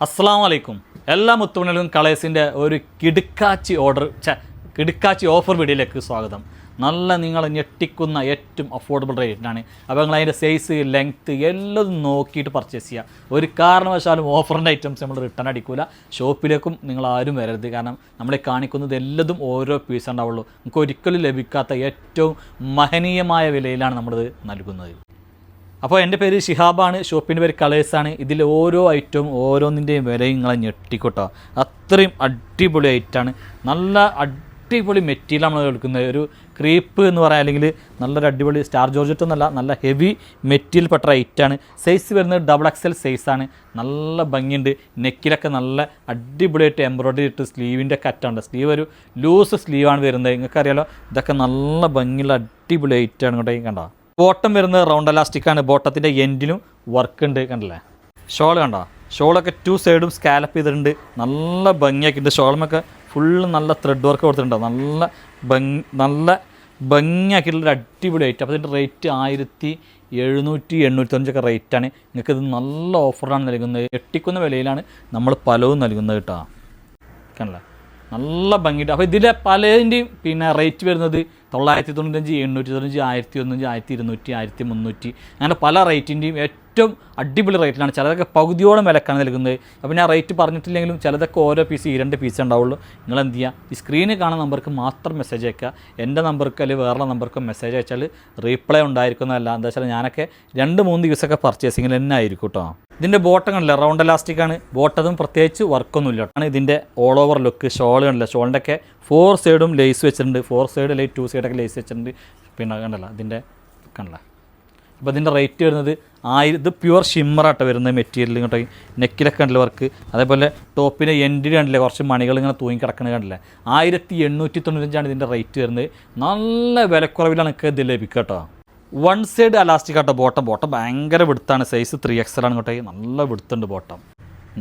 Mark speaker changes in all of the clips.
Speaker 1: അസ്സലാമു അലൈക്കും. എല്ലാ മുത്തുമണികളും കളേഴ്സിൻ്റെ ഒരു കിടുക്കാച്ചി ഓഫർ വീഡിയോയിലേക്ക് സ്വാഗതം. നല്ല നിങ്ങളെ ഞെട്ടിക്കുന്ന ഏറ്റവും അഫോർഡബിൾ റേറ്റിനാണ്. അപ്പോൾ നിങ്ങൾ അതിൻ്റെ സൈസ്, ലെങ്ത്ത് എല്ലാം നോക്കിയിട്ട് പർച്ചേസ് ചെയ്യുക. ഒരു കാരണവശാലും ഓഫറിൻ്റെ ഐറ്റംസ് നമ്മൾ റിട്ടേൺ അടിക്കില്ല. ഷോപ്പിലേക്കും നിങ്ങൾ ആരും വരരുത്. കാരണം നമ്മളെ കാണിക്കുന്നത് എല്ലതും ഓരോ പീസ് ഉണ്ടാവുള്ളൂ. നമുക്ക് ഒരിക്കലും ലഭിക്കാത്ത ഏറ്റവും മഹനീയമായ വിലയിലാണ് നമ്മളിത് നൽകുന്നത്. അപ്പോൾ എൻ്റെ പേര് ഷിഹാബാണ്, ഷോപ്പിൻ്റെ പേര് കളേഴ്സാണ്. ഇതിൽ ഓരോ ഐറ്റവും ഓരോന്നിൻ്റെയും വിലയും നിങ്ങളെ ഞെട്ടിക്കോട്ടോ. അത്രയും അടിപൊളി ഐറ്റാണ്. നല്ല അടിപൊളി മെറ്റീരിയൽ നമ്മൾ എടുക്കുന്നത്. ഒരു ക്രീപ്പ് എന്ന് പറയാം, അല്ലെങ്കിൽ നല്ലൊരു അടിപൊളി സ്റ്റാർ ജോർജറ്റ് എന്നല്ല, നല്ല ഹെവി മെറ്റീരിയൽ പെട്ട ഐറ്റാണ്. സൈസ് വരുന്നത് XXL സൈസാണ്. നല്ല ഭംഗിയുണ്ട്. നെക്കിലൊക്കെ നല്ല അടിപൊളിയായിട്ട് എംബ്രോയ്ഡറി ഇട്ട് സ്ലീവിൻ്റെ കറ്റുണ്ട്. സ്ലീവ് ഒരു ലൂസ് സ്ലീവാണ് വരുന്നത്. നിങ്ങൾക്കറിയാലോ, ഇതൊക്കെ നല്ല ഭംഗിയുള്ള അടിപൊളി ഐറ്റാണ്. ഇങ്ങോട്ടേ കണ്ടോ. ബോട്ടം വരുന്നത് റൗണ്ട് എലാസ്റ്റിക്കാണ്. ബോട്ടത്തിൻ്റെ എൻഡിലും വർക്ക് ഉണ്ട്. കണ്ടല്ലേ. ഷോൾ കണ്ടോ. ഷോളൊക്കെ 2 സൈഡും സ്കാലപ്പ് ചെയ്തിട്ടുണ്ട്. നല്ല ഭംഗിയാക്കിയിട്ടുണ്ട്. ഷോളുമൊക്കെ ഫുള്ള് നല്ല ത്രെഡ് വർക്ക് കൊടുത്തിട്ടുണ്ട്. നല്ല ഭംഗിയാക്കിയിട്ടുള്ളൊരു അടിപൊളി ഐറ്റം. അപ്പോൾ ഇതിൻ്റെ റേറ്റ് 1700-895 റേറ്റാണ്. നിങ്ങൾക്കിത് നല്ല ഓഫറാണ് നൽകുന്നത്. എട്ടിക്കുന്ന വിലയിലാണ് നമ്മൾ പലവും നൽകുന്നത് കേട്ടോ. കണ്ടല്ലേ. നല്ല ഭംഗിയുണ്ട്. അപ്പോൾ ഇതിലെ പലതിൻ്റെയും റേറ്റ് വരുന്നത് 995, 895, 1001, 1200, 1300 അങ്ങനെ പല റേറ്റിൻ്റെയും ഏറ്റവും അടിപൊളി റേറ്റിലാണ്. ചിലതൊക്കെ പകുതിയോളം വിലക്കാണ് നൽകുന്നത്. അപ്പോൾ ഞാൻ റേറ്റ് പറഞ്ഞിട്ടില്ലെങ്കിലും ചിലതൊക്കെ ഓരോ പീസ് 2 പീസ് ഉണ്ടാവുള്ളൂ. നിങ്ങൾ എന്ത് ചെയ്യുക, ഈ സ്ക്രീനിൽ കാണുന്ന നമ്പർക്ക് മാത്രം മെസ്സേജ് അയക്കുക. എൻ്റെ നമ്പർക്ക് അല്ലെങ്കിൽ വേറെ നമ്പർക്ക് മെസ്സേജ് അയച്ചാൽ റീപ്ലൈ ഉണ്ടായിരിക്കുന്നതല്ല. എന്താ വെച്ചാൽ ഞാനൊക്കെ 2-3 ദിവസമൊക്കെ പർച്ചേസിങ്ങിൽ തന്നെ ആയിരിക്കും കേട്ടോ. ഇതിൻ്റെ ബോട്ടം കണ്ടില്ല, റൗണ്ട് എലാസ്റ്റിക്കാണ്. ബോട്ടതും പ്രത്യേകിച്ച് വർക്കൊന്നുമില്ല. ആണ് ഇതിൻ്റെ ഓൾ ഓവർ ലുക്ക്. ഷോൾ കണ്ടില്ല, ഷോളിൻ്റെ ഒക്കെ 4 സൈഡും ലേസ് വെച്ചിട്ടുണ്ട്. 4 സൈഡ് അല്ലെങ്കിൽ 2 സൈഡൊക്കെ ലേസ് വെച്ചിട്ടുണ്ട്. പിന്നെ കണ്ടല്ല ഇതിൻ്റെ കണ്ടല്ല. അപ്പോൾ ഇതിൻ്റെ റേറ്റ് വരുന്നത് ഇത് പ്യുവർ ഷിമ്മറായിട്ട് വരുന്നത് മെറ്റീരിയൽ. ഇങ്ങോട്ട് നെക്കിലൊക്കെ കണ്ടില്ല വർക്ക്. അതേപോലെ ടോപ്പിൻ്റെ എൻഡിൽ കണ്ടില്ല കുറച്ച് മണികൾ ഇങ്ങനെ തൂങ്ങി കിടക്കുന്നത് കണ്ടില്ല. 1895 ഇതിൻ്റെ റേറ്റ് വരുന്നത്. നല്ല വിലക്കുറവിലാണ് നിങ്ങൾക്ക് ഇത് ലഭിക്കുക കേട്ടോ. 1 സൈഡ് അലാസ്റ്റിക് ആട്ടോ ബോട്ടം. ഭയങ്കര വിടുത്താണ്. സൈസ് 3XL ആണ് ഇങ്ങോട്ടേ. നല്ല വിടുത്തുണ്ട് ബോട്ടം.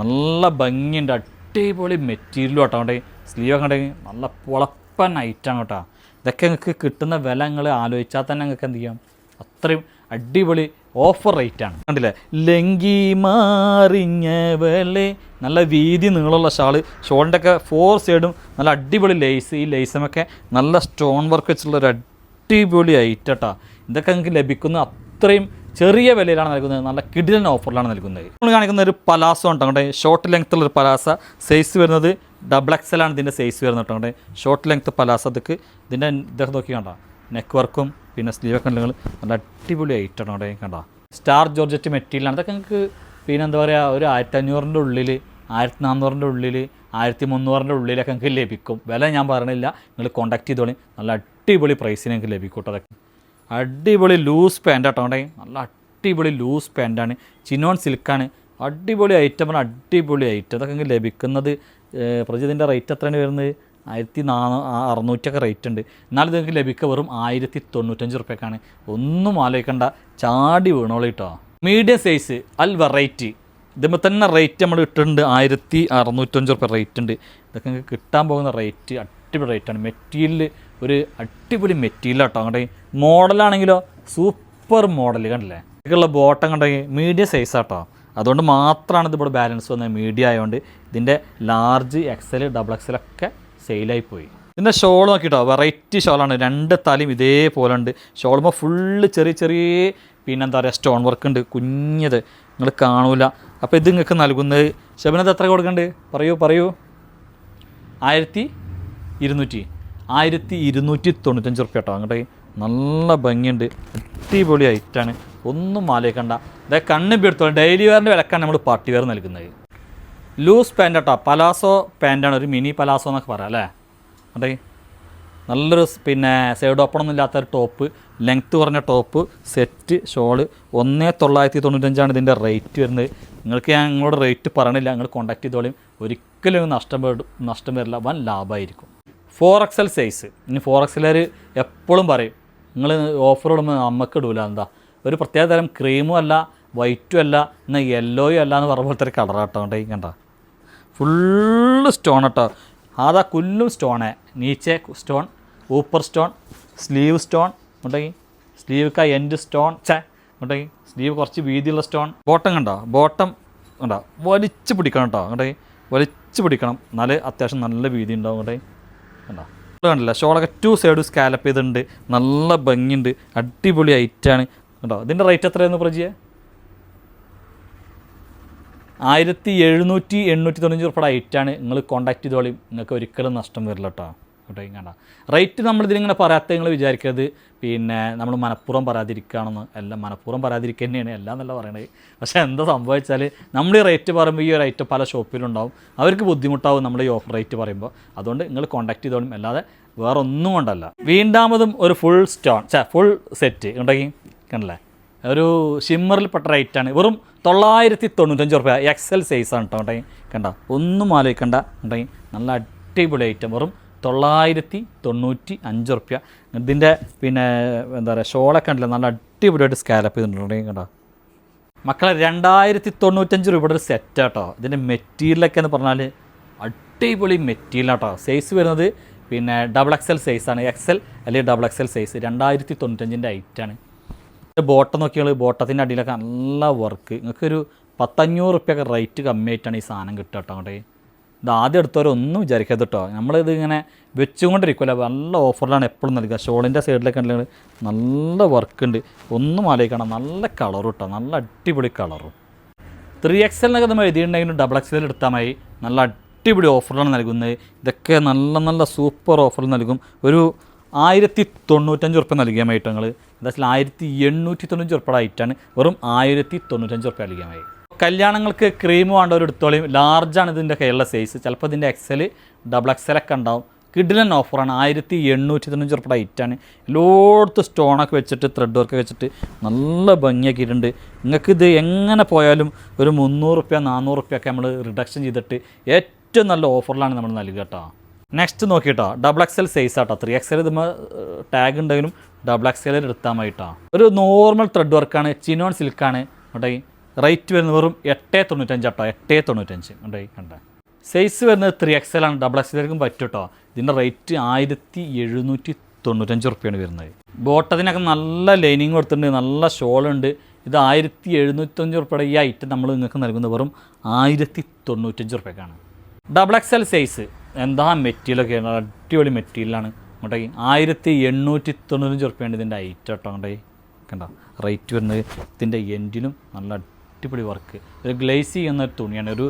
Speaker 1: നല്ല ഭംഗിയുണ്ട്. അടിപൊളി മെറ്റീരിയലും കേട്ടോ. അങ്ങോട്ടേ സ്ലീവൊക്കെ ഉണ്ടെങ്കിൽ നല്ല പൊളപ്പൻ ഐറ്റാണ് കേട്ടോ. ഇതൊക്കെ നിങ്ങൾക്ക് കിട്ടുന്ന വില നിങ്ങൾ ആലോചിച്ചാൽ തന്നെ നിങ്ങൾക്ക് എന്ത് ചെയ്യാം, അത്രയും അടിപൊളി ഓഫർ റേറ്റാണ്. കണ്ടില്ലേ, ലങ്കി മാറിഞ്ഞവളെ. നല്ല വീതി നീളമുള്ള ഷോളിൻ്റെ ഒക്കെ 4 സൈഡും നല്ല അടിപൊളി ലേസ്. ഈ ലേസുമൊക്കെ നല്ല സ്റ്റോൺ വർക്ക് വെച്ചുള്ളൊരു അടിപൊളി ഐറ്റാ. ഇതൊക്കെ നിങ്ങൾക്ക് ലഭിക്കുന്ന അത്രയും ചെറിയ വിലയിലാണ് നൽകുന്നത്. നല്ല കിടിലൻ ഓഫറിലാണ് നൽകുന്നത്. നമ്മൾ കാണിക്കുന്ന ഒരു പലാസോ ഉണ്ട് അങ്ങോട്ടെ. ഷോർട്ട് ലെങ്ത്തുള്ളൊരു പലാസ. സൈസ് വരുന്നത് XXL ആണ് ഇതിൻ്റെ സൈസ് വരുന്നത് കേട്ടോ. Short length palazzo. ഇതിൻ്റെ ഇതൊക്കെ നോക്കി കണ്ടോ. നെക്ക് വർക്കും പിന്നെ സ്ലീവൊക്കെ ഉണ്ടെങ്കിൽ നല്ല അടിപൊളി ഐറ്റാണ് അവിടെ കണ്ടോ. സ്റ്റാർ ജോർജറ്റ് മെറ്റീരിയലാണ്. ഇതൊക്കെ നിങ്ങൾക്ക് എന്താ പറയുക, ഒരു 1500-ൻ്റെ ഉള്ളിൽ, 1400-ൻ്റെ ഉള്ളിൽ, 1300-ൻ്റെ ഉള്ളിലൊക്കെ നിങ്ങൾക്ക് ലഭിക്കും. വില ഞാൻ പറയണില്ല, നിങ്ങൾ കോൺടാക്ട് ചെയ്തോളി. നല്ല അടിപൊളി പ്രൈസിന് നിങ്ങൾക്ക് ലഭിക്കും കേട്ടോ. അതൊക്കെ അടിപൊളി ലൂസ് പാൻ്റ് ആട്ടോ. നല്ല അടിപൊളി ലൂസ് പാൻ്റാണ്. ചിനോൺ സിൽക്കാണ്. അടിപൊളി ഐറ്റമാണ്. അടിപൊളി ഐറ്റം. അതൊക്കെ നിങ്ങൾക്ക് ലഭിക്കുന്നത് പ്രജിതിൻ്റെ റേറ്റ് എത്രയാണ് വരുന്നത്? 1400 റേറ്റ് ഉണ്ട്. എന്നാലും നിങ്ങൾക്ക് ലഭിക്കുക വെറും 1095 റുപ്യക്കാണ്. ഒന്നും ആലോചിക്കണ്ട, ചാടി വീണോളൂ കേട്ടോ. മീഡിയം സൈസ് അൽ വെറൈറ്റി. ഇതുമ്പോൾ തന്നെ റേറ്റ് നമ്മൾ ഇട്ടിട്ടുണ്ട് 1605 റുപ്യ റേറ്റ് ഉണ്ട്. ഇതൊക്കെ നിങ്ങൾക്ക് കിട്ടാൻ പോകുന്ന റേറ്റ് അടിപൊളി റേറ്റാണ്. മെറ്റീരിയൽ ഒരു അടിപൊളി മെറ്റീരിയൽ കേട്ടോ. അങ്ങോട്ടേ മോഡലാണെങ്കിലോ സൂപ്പർ മോഡൽ കണ്ടില്ലേ. ഇതൊക്കെയുള്ള ബോട്ടം കണ്ടെങ്കിൽ മീഡിയം സൈസ് ആട്ടോ. അതുകൊണ്ട് മാത്രമാണ് ഇതിവിടെ ബാലൻസ് വന്നത്. മീഡിയം ആയതുകൊണ്ട്. ഇതിൻ്റെ ലാർജ്, XL, XXL ഒക്കെ സെയിലായിപ്പോയി. ഇതിൻ്റെ ഷോൾ നോക്കിയിട്ടോ, വെറൈറ്റി ഷോളാണ്. 2 തലയും ഇതേപോലെ ഉണ്ട്. ഷോളുമ്പോൾ ഫുള്ള് ചെറിയ എന്താ പറയുക, സ്റ്റോൺ വർക്ക് ഉണ്ട്. കുഞ്ഞത് നിങ്ങൾ കാണൂല. അപ്പോൾ ഇത് നിങ്ങൾക്ക് നൽകുന്നത് ഷബനത് എത്ര കൊടുക്കണ്ട്? പറയൂ 1295 റുപ്യ കേട്ടോ. അങ്ങോട്ടേ നല്ല ഭംഗിയുണ്ട്. അടിപൊളി ഐറ്റാണ്. ഒന്നും ആലോചിക്കണ്ട. ഇതൊക്കെ കണ്ണിപ്പി എടുത്തോളാം. ഡെയിലി വെയറിൻ്റെ വിലക്കാണ് നമ്മൾ പാർട്ടി വെയർ നൽകുന്നത്. ലൂസ് പാൻ്റ് കേട്ടോ. പലാസോ പാൻ്റാണ്. ഒരു മിനി പലാസോ എന്നൊക്കെ പറയാം അല്ലേ. അതെ, നല്ലൊരു സൈഡ് ഓപ്പണൊന്നും ഇല്ലാത്തൊരു ടോപ്പ്, ലെങ്ത്ത് കുറഞ്ഞ ടോപ്പ്, സെറ്റ് ഷോള്. 1995 ഇതിൻ്റെ റേറ്റ് വരുന്നത്. നിങ്ങൾക്ക് ഞാൻ നിങ്ങളോട് റേറ്റ് പറയണില്ല, നിങ്ങൾ കോൺടാക്ട് ചെയ്തോളിയും. ഒരിക്കലും നഷ്ടം വരില്ല. വൻ ലാഭമായിരിക്കും. 4XL size. ഇനി 4XL എപ്പോഴും പറയും, നിങ്ങൾ ഓഫർ ഇടുമ്പോൾ നമുക്ക് ഇടൂല. എന്താ, ഒരു പ്രത്യേക തരം ക്രീമും അല്ല, വൈറ്റും അല്ല, എന്നാൽ യെല്ലോയും അല്ല എന്ന് പറഞ്ഞ പോലത്തെ ഒരു കളറാട്ടോ. കണ്ട ഫുള്ള് സ്റ്റോൺ കേട്ടോ. ആദാ കുല്ലും സ്റ്റോണേ. നീച്ചെ സ്റ്റോൺ, ഊപ്പർ സ്റ്റോൺ, സ്ലീവ് സ്റ്റോൺ ഉണ്ടെങ്കിൽ സ്ലീവ് എൻഡ് സ്റ്റോൺ. ഉണ്ടെങ്കിൽ സ്ലീവ് കുറച്ച് വീതിയുള്ള സ്റ്റോൺ. ബോട്ടം കണ്ടോ. ബോട്ടം കണ്ടോ വലിച്ച് പിടിക്കണം കേട്ടോ അങ്ങോട്ടേ വലിച്ച് പിടിക്കണം എന്നാലേ അത്യാവശ്യം നല്ല വീതി ഉണ്ടാവും അങ്ങോട്ടേ കണ്ടോ കണ്ടില്ല ഷോളൊക്കെ 2 സൈഡും സ്കാലപ്പ് ചെയ്തിട്ടുണ്ട് നല്ല ഭംഗിയുണ്ട് അടിപൊളി ഐറ്റാണ് കേട്ടോ ഇതിൻ്റെ റേറ്റ് എത്രയായിരുന്നു പ്രജിയെ 1700-895 രൂപയുടെ ഐറ്റാണ് നിങ്ങൾ കോൺടാക്ട് ചെയ്തോളി നിങ്ങൾക്ക് ഒരിക്കലും നഷ്ടം വരില്ല കേട്ടോ കേട്ടോ ഇങ്ങനെ റേറ്റ് നമ്മളിതിലിങ്ങനെ പറയാത്ത നിങ്ങൾ വിചാരിക്കരുത് പിന്നെ നമ്മൾ മനഃപൂർവ്വം പറയാതിരിക്കുകയാണെന്ന് എല്ലാം മനഃപൂർവ്വം പറയാതിരിക്കുക തന്നെയാണ് എല്ലാം എന്നല്ല പറയണത് പക്ഷേ എന്താ സംഭവിച്ചാൽ നമ്മൾ ഈ റേറ്റ് പറയുമ്പോൾ ഈ ഒരു ഐറ്റം പല ഷോപ്പിലുണ്ടാവും അവർക്ക് ബുദ്ധിമുട്ടാവും നമ്മൾ ഈ ഓഫർ റേറ്റ് പറയുമ്പോൾ അതുകൊണ്ട് നിങ്ങൾ കോൺടാക്ട് ചെയ്തോളും അല്ലാതെ വേറെ ഒന്നും കൊണ്ടല്ല വീണ്ടാമതും ഒരു ഫുൾ ഫുൾ സെറ്റ് ഉണ്ടെങ്കിൽ കണ്ടല്ലേ ഒരു ഷിമ്മറിൽപ്പെട്ട റേറ്റാണ് വെറും 995 രൂപ XL സൈസാണ് കേട്ടോ ഉണ്ടെങ്കിൽ കണ്ട ഒന്നും ആലോചിക്കണ്ട ഉണ്ടെങ്കിൽ നല്ല അടിപൊളി ഐറ്റം വെറും 995 റുപ്യ ഇതിൻ്റെ പിന്നെ എന്താ പറയുക ഷോളൊക്കെ ഉണ്ടല്ലോ നല്ല അടിപൊളിയായിട്ട് സ്കാലപ്പ് ചെയ്തിട്ടുണ്ടെങ്കിൽ കണ്ടോ മക്കളെ 2095 രൂപയുടെ ഒരു സെറ്റ് കേട്ടോ ഇതിൻ്റെ മെറ്റീരിയലൊക്കെ എന്ന് പറഞ്ഞാൽ അടിപൊളി മെറ്റീരിയലാട്ടോ സൈസ് വരുന്നത് പിന്നെ XXL സൈസാണ് XL അല്ലെങ്കിൽ XXL സൈസ് 2095 ഐറ്റാണ് ബോട്ടം നോക്കിയാൽ ബോട്ടത്തിൻ്റെ അടിയിലൊക്കെ നല്ല വർക്ക് നിങ്ങൾക്കൊരു 100-500 റുപ്യൊക്കെ റേറ്റ് കമ്മിയായിട്ടാണ് ഈ സാധനം കിട്ടുക കേട്ടോ അങ്ങോട്ടേ ഇത് ആദ്യം എടുത്തവരൊന്നും വിചാരിക്കരുത് കേട്ടോ നമ്മളിത് ഇങ്ങനെ വെച്ചുകൊണ്ടിരിക്കുമല്ലോ നല്ല ഓഫറിലാണ് എപ്പോഴും നൽകുക ഷോളിൻ്റെ സൈഡിലൊക്കെ ഉണ്ടെങ്കിൽ നല്ല വർക്ക് ഉണ്ട് ഒന്നും ആലോചിക്കണം നല്ല കളറും കേട്ടോ നല്ല അടിപൊളി കളറും 3XL എന്നൊക്കെ നമ്മൾ എഴുതിയിട്ടുണ്ടെങ്കിലും XXL എടുത്താൽ മതി നല്ല അടിപൊളി ഓഫറിലാണ് നൽകുന്നത് ഇതൊക്കെ നല്ല നല്ല സൂപ്പർ ഓഫർ നൽകും ഒരു 1095 റുപ്യ നൽകിയാൽ മതി നിങ്ങൾ എന്താ വെച്ചാൽ 1895 റുപ്യയുടെ ഐറ്റാണ് വെറും 1095 റുപ്യ നൽകിയാൽ മതി കല്യാണങ്ങൾക്ക് ക്രീം വേണ്ടവർ എടുത്തോളിയും ലാർജാണ് ഇതിൻ്റെ കയ്യിലുള്ള സൈസ് ചിലപ്പോൾ ഇതിൻ്റെ XL XXL ഒക്കെ ഉണ്ടാവും കിഡിലൻ ഓഫറാണ് 1895 റുപ്യയുടെ ഐറ്റാണ് എല്ലായിടത്തും സ്റ്റോണൊക്കെ വെച്ചിട്ട് ത്രെഡ് വർക്ക് വെച്ചിട്ട് നല്ല ഭംഗിയാക്കിയിട്ടുണ്ട് നിങ്ങൾക്കിത് എങ്ങനെ പോയാലും ഒരു 300 റുപ്യ 400 റുപ്യ ഒക്കെ നമ്മൾ റിഡക്ഷൻ ചെയ്തിട്ട് ഏറ്റവും നല്ല ഓഫറിലാണ് നമ്മൾ നൽകുക കേട്ടോ നെക്സ്റ്റ് നോക്കിയിട്ടോ XXL സൈസ് ആട്ടോ 3XL ഇതുമ്പോൾ ടാഗ് ഉണ്ടെങ്കിലും XXL എടുത്താൽ മതി കേട്ടോ ഒരു നോർമൽ ത്രെഡ് വർക്കാണ് ചിനോൺ സിൽക്കാണ് കേട്ടോ റേറ്റ് വരുന്നത് വെറും 895 കേട്ടോ 895 കേട്ടോ കണ്ട സൈസ് വരുന്നത് 3XL ആണ് XXLക്കും പറ്റും കേട്ടോ ഇതിൻ്റെ റേറ്റ് 1795 റുപ്യാണ് വരുന്നത് ബോട്ടത്തിനൊക്കെ നല്ല ലൈനിങ് കൊടുത്തിട്ടുണ്ട് നല്ല ഷോളുണ്ട് ഇത് 1795 റുപ്യയുടെ ഈ ഐറ്റം നമ്മൾ നിങ്ങൾക്ക് നൽകുന്നത് വെറും 1095 റുപ്യക്കാണ് XXL സൈസ് എന്താ മെറ്റീരിയലൊക്കെയാണ് അടിപൊളി മെറ്റീരിയലാണ് അങ്ങോട്ടേക്ക് 1895 റുപ്യാണ് ഇതിൻ്റെ ഐറ്റം കേട്ടോ അങ്ങോട്ടേ കണ്ട റേറ്റ് വരുന്നത് ഇതിൻ്റെ എൻഡിലും നല്ല അടിപൊളി വർക്ക് ഒരു ഗ്ലേസ് ചെയ്യുന്ന ഒരു തുണിയാണ് ഒരു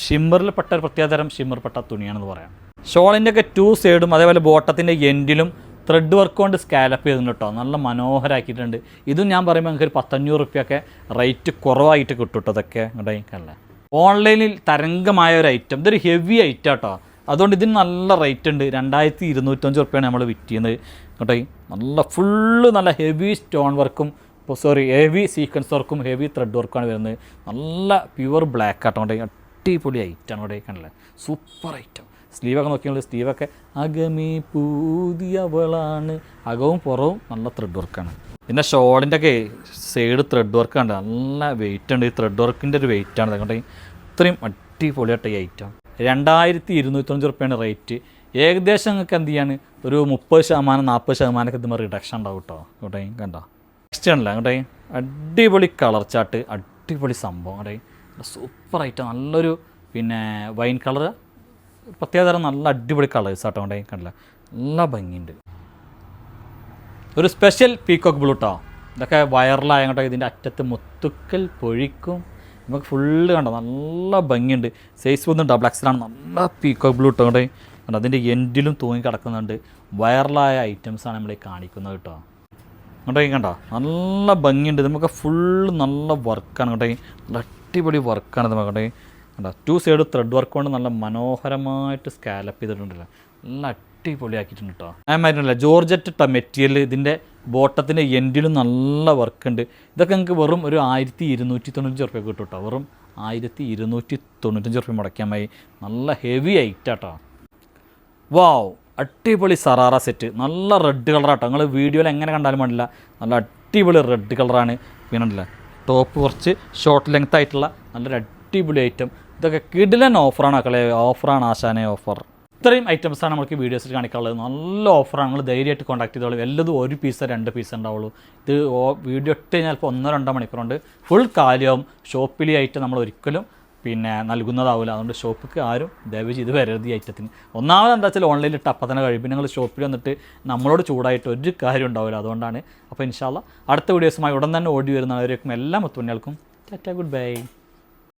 Speaker 1: ഷിമ്മറിൽപ്പെട്ട ഒരു പ്രത്യേകതരം ഷിമ്മർപ്പെട്ട തുണിയാണെന്ന് പറയാം ഷോളിൻ്റെ ഒക്കെ 2 സൈഡും അതേപോലെ ബോട്ടത്തിൻ്റെ എൻഡിലും ത്രെഡ് വർക്ക് കൊണ്ട് സ്കാലപ്പ് ചെയ്തിട്ടുണ്ട് കേട്ടോ നല്ല മനോഹരമാക്കിയിട്ടുണ്ട് ഇതും ഞാൻ പറയുമ്പോൾ നിങ്ങൾക്ക് ഒരു 100-500 റുപ്യൊക്കെ റേറ്റ് കുറവായിട്ട് കിട്ടും കേട്ടോ അതൊക്കെ അങ്ങോട്ടേക്കല്ലേ ഓൺലൈനിൽ തരംഗമായ ഒരു ഐറ്റം ഇതൊരു ഹെവി ഐറ്റം കേട്ടോ അതുകൊണ്ട് ഇതിന് നല്ല റേറ്റ് ഉണ്ട് 2295 റുപ്യാണ് നമ്മൾ വിറ്റ് ചെയ്യുന്നത് കേട്ടോ നല്ല ഫുള്ള് നല്ല ഹെവി സ്റ്റോൺ വർക്കും ഹെവി സീക്വൻസ് വർക്കും ഹെവി ത്രെഡ് വർക്കുമാണ് വരുന്നത് നല്ല പ്യുവർ ബ്ലാക്ക് ആട്ടോ അടിപൊളി ഐറ്റമാണ് ഇവിടെ കണ്ടല്ലേ സൂപ്പർ ഐറ്റം സ്ലീവൊക്കെ നോക്കിയാൽ സ്ലീവൊക്കെ അകമേ പുതിയവളാണ് അകവും പുറവും നല്ല ത്രെഡ് വർക്കാണ് പിന്നെ ഷോളിൻ്റെ ഒക്കെ സൈഡ് ത്രെഡ് വർക്ക് ഉണ്ട് നല്ല വെയിറ്റ് ഉണ്ട് ഈ ത്രെഡ് വർക്കിൻ്റെ ഒരു വെയിറ്റാണ് അതുകൊണ്ട് ഇത്രയും അടിപൊളിയായിട്ട് ഈ ഐറ്റം 2295 റുപ്യാണ് റേറ്റ് ഏകദേശം നിങ്ങൾക്ക് എന്ത് ചെയ്യാണ് ഒരു 30%-40% ഇതുമ്പോൾ റിഡക്ഷൻ ഉണ്ടാവും കേട്ടോ ഇവിടെ കണ്ടോ നെക്സ്റ്റ് ആണല്ലോ അങ്ങോട്ടേ അടിപൊളി കളർ ചാർട്ട് അടിപൊളി സംഭവം അവിടെ സൂപ്പർ ഐറ്റം നല്ലൊരു പിന്നെ വൈൻ കളർ പ്രത്യേകതരം നല്ല അടിപൊളി കളേഴ്സ് ആട്ടോ അവിടെ കണ്ടില്ല നല്ല ഭംഗിയുണ്ട് ഒരു സ്പെഷ്യൽ പീക്കോക്ക് ബ്ലൂ കേട്ടോ ഇതൊക്കെ വൈറലായ കേട്ടോ ഇതിൻ്റെ അറ്റത്ത് മുത്തുക്കൽ പൊഴിക്കും നമുക്ക് ഫുള്ള് കണ്ടോ നല്ല ഭംഗിയുണ്ട് സൈസ് വന്ന് XXL ആണ് നല്ല പീക്കോക്ക് ബ്ലൂ കേട്ടോ അവിടെ കണ്ടോ അതിൻ്റെ എൻഡിലും തൂങ്ങി കിടക്കുന്നുണ്ട് വൈറലായ ഐറ്റംസാണ് നമ്മളീ കാണിക്കുന്നത് കേട്ടോ അങ്ങോട്ടേ കണ്ടോ നല്ല ഭംഗിയുണ്ട് നമുക്ക് ഫുള്ള് നല്ല വർക്കാണ് കേട്ടോ നല്ല അടിപൊളി വർക്കാണ് നമുക്ക് കേട്ടോ കണ്ടോ 2 സൈഡ് ത്രെഡ് വർക്ക് കൊണ്ട് നല്ല മനോഹരമായിട്ട് സ്കാലപ്പ് ചെയ്തിട്ടുണ്ടല്ലോ നല്ല അടിപൊളിയാക്കിയിട്ടുണ്ട് കേട്ടോ അതേമാതിരിയല്ല ജോർജറ്റ് മെറ്റീരിയൽ ഇതിൻ്റെ ബോട്ടത്തിൻ്റെ എൻഡിലും നല്ല വർക്ക് ഉണ്ട് ഇതൊക്കെ നിങ്ങൾക്ക് വെറും ഒരു 1295 റുപ്യ കിട്ടും കേട്ടോ വെറും 1295 റുപ്യ മുടക്കാൻ മതി നല്ല ഹെവി ഐറ്റം കേട്ടോ വാവ് അടിപൊളി സറാറ സെറ്റ് നല്ല റെഡ് കളറാട്ടോ നിങ്ങൾ വീഡിയോയിൽ എങ്ങനെ കണ്ടാലും വേണ്ടില്ല നല്ല അടിപൊളി റെഡ് കളറാണ് പിന്നെ ടോപ്പ് കുറച്ച് ഷോർട്ട് ലെങ്ത് ആയിട്ടുള്ള നല്ലൊരു അടിപൊളി ഐറ്റം ഇതൊക്കെ കിടിലൻ ഓഫറാണ് മക്കളെ ഓഫറാണ് ആശാനെ ഓഫർ ഇത്രയും ഐറ്റംസാണ് നമുക്ക് വീഡിയോസിൽ കാണിക്കാനുള്ളത് നല്ല ഓഫറാണ് നിങ്ങൾ ധൈര്യമായിട്ട് കോൺടാക്ട് ചെയ്തോളൂ എല്ലതും 1 പീസ് 2 പീസ് ഉണ്ടാവുള്ളൂ ഇത് വീഡിയോ ഇട്ട് കഴിഞ്ഞാൽ ഇപ്പോൾ 1-2 മണിക്കൂറുണ്ട് ഫുൾ കാലിയാവും ഷോപ്പിലെ ഐറ്റം നമ്മൾ ഒരിക്കലും പിന്നെ നൽകുന്നതാവില്ല. അതുകൊണ്ട് ഷോപ്പിക്ക് ആരും ദയവ് ചെയ്ത് വരരുത് ഈ ഐറ്റത്തിന്. ഒന്നാമത് എന്താ വെച്ചാൽ ഓൺലൈനിൽ ഇട്ട് അപ്പം തന്നെ കഴിയും. പിന്നെ നിങ്ങൾ ഷോപ്പിൽ വന്നിട്ട് നമ്മളോട് ചൂടായിട്ട് ഒരു കാര്യം ഉണ്ടാവില്ല. അതുകൊണ്ടാണ്. അപ്പോൾ ഇൻഷാ അല്ലാഹ് അടുത്ത വീഡിയോസുമായി ഉടൻ തന്നെ ഓടി വരുന്നവരേക്കും എല്ലാ മുത്തുമണികൾക്കും ടാറ്റാ, ഗുഡ് ബൈ.